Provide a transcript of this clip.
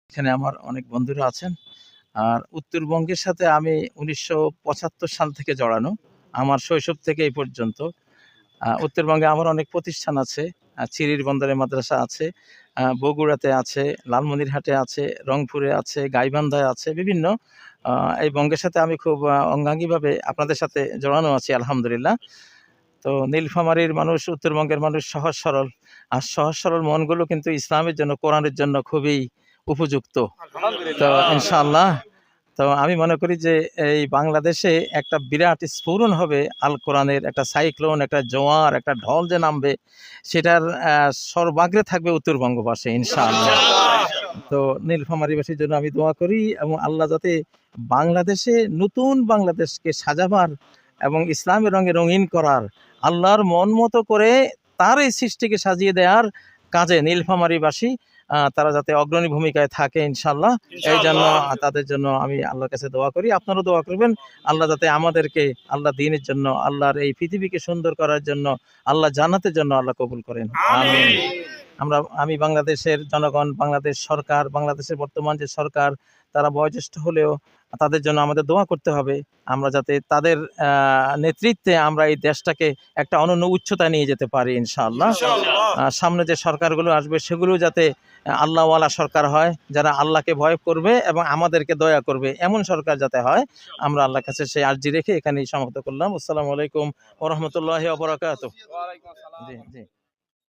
এখানে আমার অনেক বন্ধুরা আছেন। আর উত্তরবঙ্গের সাথে আমি ১৯৭৫ সাল থেকে জড়ানো। আমার শৈশব থেকে এই পর্যন্ত। উত্তরবঙ্গে আমার অনেক প্রতিষ্ঠান আছে। চিরির বন্দরে মাদ্রাসা আছে, বগুড়াতে আছে, লালমনিরহাটে আছে, রংপুরে আছে, গাইবান্ধায় আছে, বিভিন্ন আ এই বঙ্গের সাথে আমি খুব অঙ্গাঙ্গিভাবে আপনাদের সাথে জড়ানো আছি আলহামদুলিল্লাহ। তো নীলফামারীর মানুষ, উত্তরবঙ্গের মানুষ সহজ সরল। আর সহজ সরল মনগুলো কিন্তু ইসলামের জন্য, কোরআনের জন্য খুবই উপযুক্ত। তো ইনশাআল্লাহ আমি মনে করি যে এই বাংলাদেশে একটা বিরাট স্ফুরণ হবে আল কোরআনের, একটা সাইক্লোন, একটা জোয়ার, একটা ঢল যে নামবে, সেটার সর্বাগ্রে থাকবে উত্তরবঙ্গবাসী ইনশাআল্লাহ। তো নীলফামারীবাসীর জন্য আমি দোয়া করি এবং আল্লাহ যাতে বাংলাদেশে নতুন বাংলাদেশকে সাজাবার এবং ইসলামের রঙে রঙিন করার, আল্লাহর মন মতো করে তার এই সৃষ্টিকে সাজিয়ে দেওয়ার কাজে নীলফামারীবাসী তারা যাতে অগ্রণী ভূমিকায় থাকে ইনশাআল্লাহ। এই জন্য তাদের জন্য আমি আল্লাহর কাছে দোয়া করি। আপনারাও দোয়া করবেন আল্লাহ যাতে আমাদেরকে আল্লাহ দ্বীনের জন্য, আল্লাহর এই পৃথিবীকে সুন্দর করার জন্য, আল্লাহ জান্নাতের জন্য আল্লাহ কবুল করেন। আমিন। আমি বাংলাদেশের জনগণ, বাংলাদেশ সরকার, বাংলাদেশের বর্তমান যে সরকার, তারা বয়োজ্যেষ্ঠ হলেও তাদের জন্য আমাদের দোয়া করতে হবে। আমরা যাতে তাদের নেতৃত্বে আমরা এই দেশটাকে একটা অনন্য উচ্চতায় নিয়ে যেতে পারি ইনশাআল্লাহ। সামনে যে সরকারগুলো আসবে সেগুলো যাতে আল্লাহওয়ালা সরকার হয়, যারা আল্লাহকে ভয় করবে এবং আমাদেরকে দয়া করবে, এমন সরকার যাতে হয়। আমরা আল্লাহর কাছে সেই আরজি রেখে এখানেই সমাপ্ত করলাম। আসসালামু আলাইকুম ওয়া রাহমাতুল্লাহি ওয়া বারাকাতুহু। জি, জি।